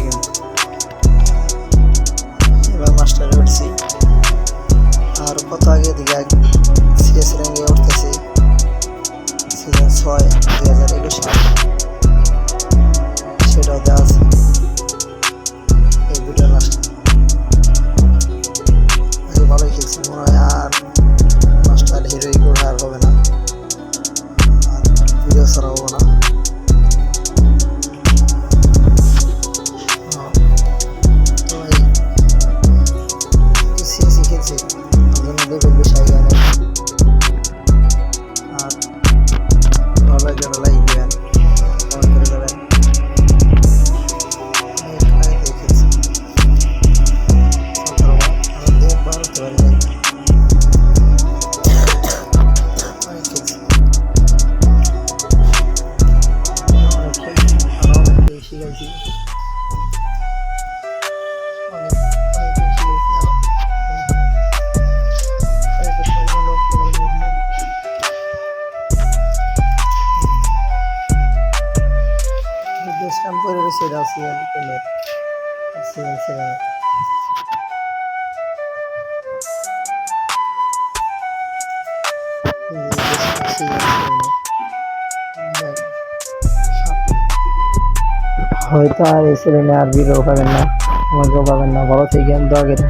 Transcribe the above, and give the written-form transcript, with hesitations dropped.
Game. এবার মাস্টারে উঠছি, আর কত আগে দিকে সিএস র্যাঙ্কে উঠতেছি। সিজন 6 2021 সাল, সেটাও দেওয়া আছে এই ভিডিও লাস্টে। আগে ভালোই খেলছি, মনে হয় আর মাস্টার হিরোই করে আর হবে না, আর ভিডিও ছাড়া হবো না। লেভেল বেশি আগে অনেক, আর ভালো একটা লাইক দেবেন, কমেন্ট করে দেবেন। দেখেছি দেখবার হতে পারি নাই, অনেক খেলছি, আরো অনেক বেশি গেছি, অনেক অনেক বেশি গেছি আরো। করে রয়েছে রাশিয়ান পেলের সিজন 7 হয়তো আর এই সিজনে আর ভিডিও পাবেন না, আমাকেও পাবেন না। ভালো থেকে দোয়া করে।